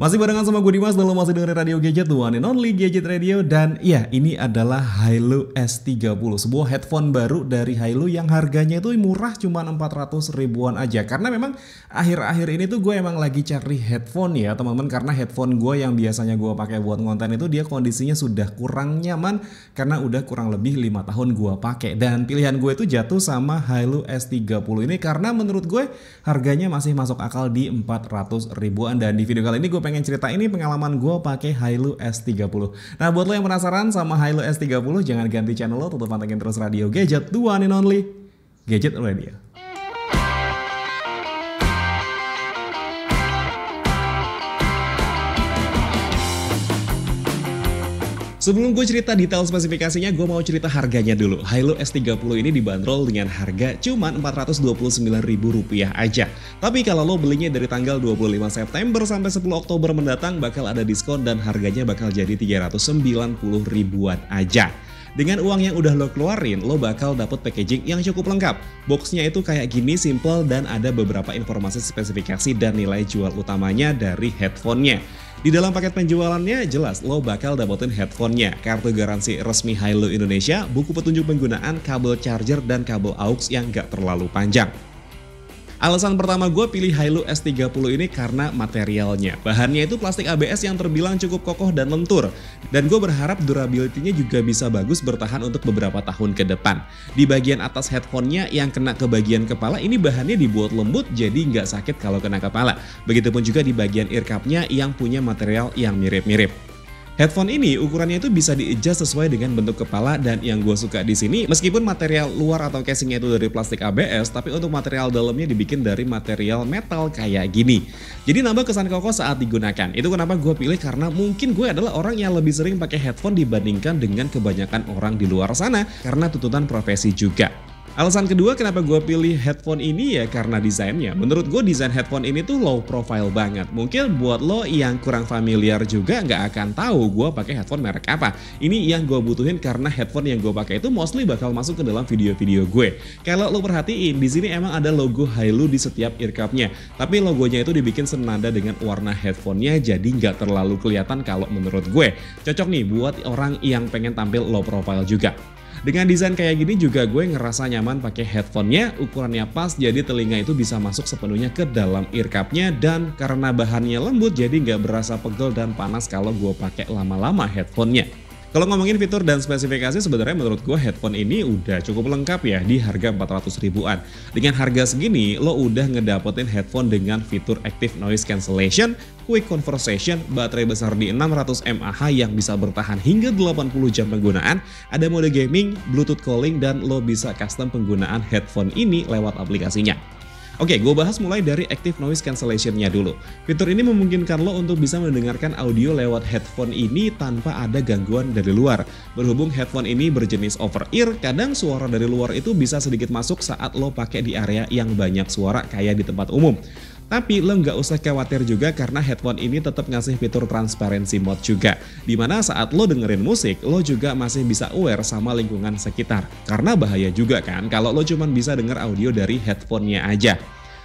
Masih barengan sama gue Dimas, dan lo masih dengerin Radio Gadget, the one and only Gadget Radio. Dan iya, ini adalah Hailu S30, sebuah headphone baru dari Hailu yang harganya itu murah, cuma 400 ribuan aja. Karena memang akhir-akhir ini tuh gue emang lagi cari headphone ya teman-teman. Karena headphone gue yang biasanya gue pakai buat konten itu dia kondisinya sudah kurang nyaman, karena udah kurang lebih 5 tahun gue pakai. Dan pilihan gue itu jatuh sama Hailu S30 ini karena menurut gue harganya masih masuk akal di 400 ribuan. Dan di video kali ini gue pengen cerita ini pengalaman gue pakai Hailu S30. Nah, buat lo yang penasaran sama Hailu S30, jangan ganti channel lo, tetap pantengin terus Radio Gadget, the one and only Gadget Radio. Sebelum gue cerita detail spesifikasinya, gue mau cerita harganya dulu. Hailu S30 ini dibanderol dengan harga cuma Rp429.000 aja. Tapi kalau lo belinya dari tanggal 25 September sampai 10 Oktober mendatang, bakal ada diskon dan harganya bakal jadi 390 ribuan aja. Dengan uang yang udah lo keluarin, lo bakal dapet packaging yang cukup lengkap. Boxnya itu kayak gini, simple, dan ada beberapa informasi spesifikasi dan nilai jual utamanya dari headphone-nya. Di dalam paket penjualannya jelas lo bakal dapetin headphone-nya, kartu garansi resmi Hailu Indonesia, buku petunjuk penggunaan, kabel charger, dan kabel aux yang gak terlalu panjang. Alasan pertama gue pilih Hailu S30 ini karena materialnya. Bahannya itu plastik ABS yang terbilang cukup kokoh dan lentur. Dan gue berharap durability-nya juga bisa bagus bertahan untuk beberapa tahun ke depan. Di bagian atas headphone-nya yang kena ke bagian kepala, ini bahannya dibuat lembut jadi nggak sakit kalau kena kepala. Begitupun juga di bagian ear cup-nya yang punya material yang mirip-mirip. Headphone ini ukurannya itu bisa di-adjust sesuai dengan bentuk kepala, dan yang gue suka di sini meskipun material luar atau casingnya itu dari plastik ABS, tapi untuk material dalamnya dibikin dari material metal kayak gini. Jadi nambah kesan kokoh saat digunakan. Itu kenapa gue pilih, karena mungkin gue adalah orang yang lebih sering pakai headphone dibandingkan dengan kebanyakan orang di luar sana karena tuntutan profesi juga. Alasan kedua kenapa gue pilih headphone ini ya karena desainnya. Menurut gue desain headphone ini tuh low profile banget. Mungkin buat lo yang kurang familiar juga nggak akan tahu gue pakai headphone merek apa. Ini yang gue butuhin karena headphone yang gue pakai itu mostly bakal masuk ke dalam video-video gue. Kalau lo perhatiin di sini emang ada logo Hailu di setiap ear cup-nya. Tapi logonya itu dibikin senada dengan warna headphone-nya, jadi nggak terlalu kelihatan kalau menurut gue. Cocok nih buat orang yang pengen tampil low profile juga. Dengan desain kayak gini juga gue ngerasa nyaman pakai headphone-nya, ukurannya pas jadi telinga itu bisa masuk sepenuhnya ke dalam ear cup-nya, dan karena bahannya lembut jadi nggak berasa pegel dan panas kalau gue pakai lama-lama headphone-nya. Kalau ngomongin fitur dan spesifikasi, sebenarnya menurut gue headphone ini udah cukup lengkap ya di harga 400 ribuan. Dengan harga segini, lo udah ngedapetin headphone dengan fitur Active Noise Cancellation, Quick Conversation, baterai besar di 600 mAh yang bisa bertahan hingga 80 jam penggunaan, ada mode gaming, Bluetooth calling, dan lo bisa custom penggunaan headphone ini lewat aplikasinya. Oke, gue bahas mulai dari Active Noise Cancellation-nya dulu. Fitur ini memungkinkan lo untuk bisa mendengarkan audio lewat headphone ini tanpa ada gangguan dari luar. Berhubung headphone ini berjenis over-ear, kadang suara dari luar itu bisa sedikit masuk saat lo pakai di area yang banyak suara kayak di tempat umum. Tapi lo nggak usah khawatir juga karena headphone ini tetap ngasih fitur transparency mode juga. Dimana saat lo dengerin musik, lo juga masih bisa aware sama lingkungan sekitar. Karena bahaya juga kan kalau lo cuma bisa denger audio dari headphone-nya aja.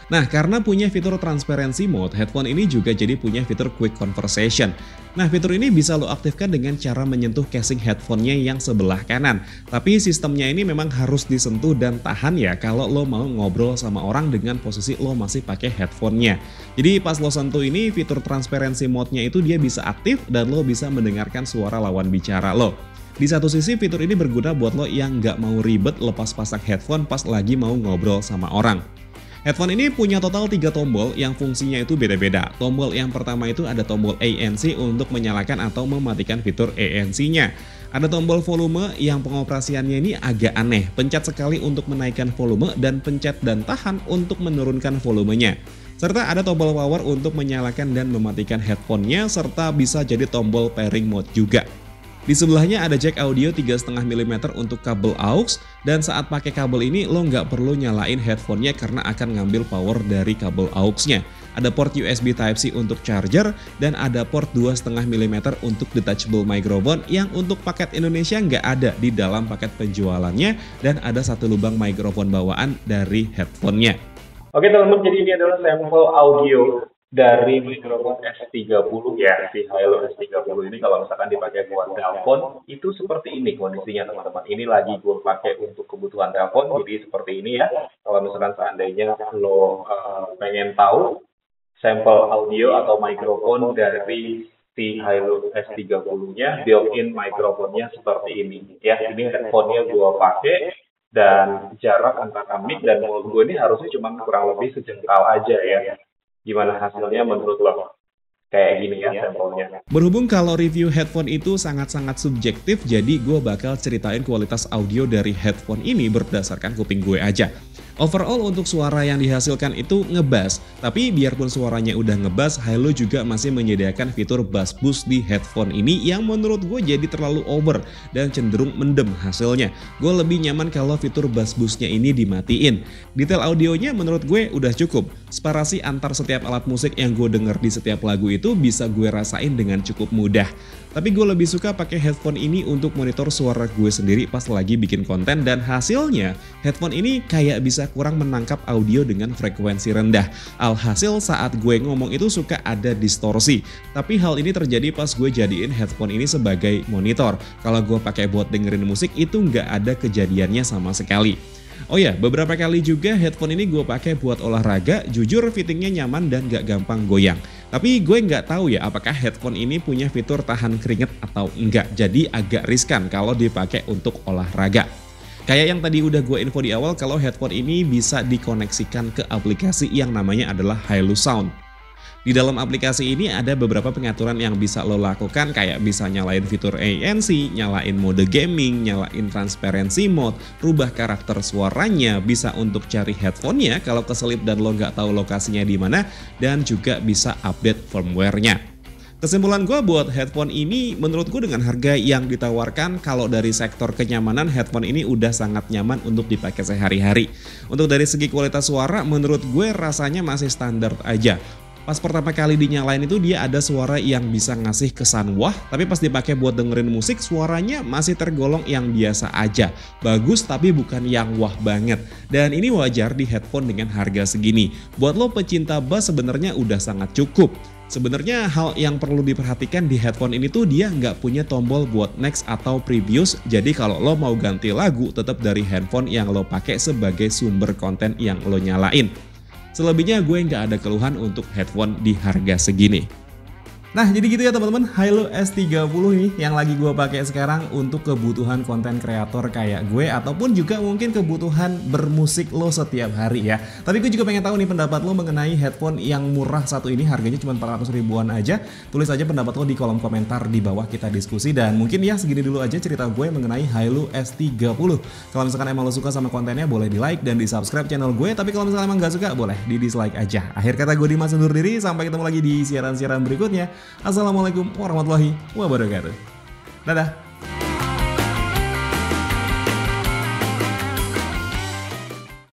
Nah, karena punya fitur transparency mode, headphone ini juga jadi punya fitur Quick Conversation. Nah, fitur ini bisa lo aktifkan dengan cara menyentuh casing headphone-nya yang sebelah kanan. Tapi sistemnya ini memang harus disentuh dan tahan ya kalau lo mau ngobrol sama orang dengan posisi lo masih pakai headphone-nya. Jadi pas lo sentuh ini, fitur transparency mode-nya itu dia bisa aktif dan lo bisa mendengarkan suara lawan bicara lo. Di satu sisi fitur ini berguna buat lo yang nggak mau ribet lepas pasang headphone pas lagi mau ngobrol sama orang. Headphone ini punya total 3 tombol yang fungsinya itu beda-beda. Tombol yang pertama itu ada tombol ANC untuk menyalakan atau mematikan fitur ANC-nya. Ada tombol volume yang pengoperasiannya ini agak aneh. Pencet sekali untuk menaikkan volume dan pencet dan tahan untuk menurunkan volumenya. Serta ada tombol power untuk menyalakan dan mematikan headphone-nya, serta bisa jadi tombol pairing mode juga. Di sebelahnya ada jack audio 3,5 mm untuk kabel aux, dan saat pakai kabel ini lo nggak perlu nyalain headphone-nya karena akan ngambil power dari kabel aux-nya. Ada port USB Type-C untuk charger, dan ada port 2,5 mm untuk detachable microphone yang untuk paket Indonesia nggak ada di dalam paket penjualannya, dan ada satu lubang mikrofon bawaan dari headphone-nya. Oke teman-teman, jadi ini adalah sampel audio Dari mikrofon S30 ya, si Hilo S30 ini kalau misalkan dipakai buat telepon, itu seperti ini kondisinya teman-teman. Ini lagi gue pakai untuk kebutuhan telepon, jadi seperti ini ya. Kalau misalkan seandainya lo pengen tahu sampel audio atau mikrofon dari si Hilo S30-nya, built-in mikrofonnya seperti ini. Ya, ini headphone-nya gue pakai, dan jarak antara mic dan mulut gue ini harusnya cuma kurang lebih sejengkal aja ya. Gimana hasilnya menurut lo? Kayak gini ya sampelnya. Berhubung kalau review headphone itu sangat-sangat subjektif, jadi gue bakal ceritain kualitas audio dari headphone ini berdasarkan kuping gue aja. Overall untuk suara yang dihasilkan itu ngebass, tapi biarpun suaranya udah ngebass, Hilo juga masih menyediakan fitur bass boost di headphone ini yang menurut gue jadi terlalu over dan cenderung mendem hasilnya. Gue lebih nyaman kalau fitur bass boostnya ini dimatiin. Detail audionya menurut gue udah cukup. Separasi antar setiap alat musik yang gue denger di setiap lagu itu bisa gue rasain dengan cukup mudah. Tapi gue lebih suka pakai headphone ini untuk monitor suara gue sendiri pas lagi bikin konten, dan hasilnya headphone ini kayak bisa kurang menangkap audio dengan frekuensi rendah. Alhasil saat gue ngomong itu suka ada distorsi. Tapi hal ini terjadi pas gue jadiin headphone ini sebagai monitor. Kalau gue pakai buat dengerin musik itu nggak ada kejadiannya sama sekali. Oh ya, beberapa kali juga headphone ini gue pakai buat olahraga, jujur fittingnya nyaman dan gak gampang goyang. Tapi gue nggak tahu ya apakah headphone ini punya fitur tahan keringet atau enggak, jadi agak riskan kalau dipakai untuk olahraga. Kayak yang tadi udah gue info di awal kalau headphone ini bisa dikoneksikan ke aplikasi yang namanya adalah Hilo Sound. Di dalam aplikasi ini ada beberapa pengaturan yang bisa lo lakukan, kayak bisa nyalain fitur ANC, nyalain mode gaming, nyalain transparency mode, rubah karakter suaranya, bisa untuk cari headphone-nya kalau keselip dan lo nggak tahu lokasinya di mana, dan juga bisa update firmware-nya. Kesimpulan gue buat headphone ini, menurut gue dengan harga yang ditawarkan, kalau dari sektor kenyamanan headphone ini udah sangat nyaman untuk dipakai sehari-hari. Untuk dari segi kualitas suara, menurut gue rasanya masih standar aja. Pas pertama kali dinyalain itu dia ada suara yang bisa ngasih kesan wah, tapi pas dipakai buat dengerin musik suaranya masih tergolong yang biasa aja. Bagus tapi bukan yang wah banget. Dan ini wajar di headphone dengan harga segini. Buat lo pecinta bass sebenarnya udah sangat cukup. Sebenarnya hal yang perlu diperhatikan di headphone ini tuh dia nggak punya tombol buat next atau previous, jadi kalau lo mau ganti lagu tetap dari handphone yang lo pakai sebagai sumber konten yang lo nyalain. Selebihnya gue nggak ada keluhan untuk headphone di harga segini. Nah jadi gitu ya teman-teman, Hilo S30 ini yang lagi gue pakai sekarang untuk kebutuhan konten kreator kayak gue, ataupun juga mungkin kebutuhan bermusik lo setiap hari ya. Tapi gue juga pengen tahu nih pendapat lo mengenai headphone yang murah satu ini, harganya cuma 400 ribuan aja. Tulis aja pendapat lo di kolom komentar di bawah, kita diskusi. Dan mungkin ya segini dulu aja cerita gue mengenai Hilo S30. Kalau misalkan emang lo suka sama kontennya boleh di like dan di subscribe channel gue, tapi kalau misalkan emang gak suka boleh di dislike aja. Akhir kata gue Dimas undur diri, sampai ketemu lagi di siaran-siaran berikutnya. Assalamualaikum warahmatullahi wabarakatuh. Dadah.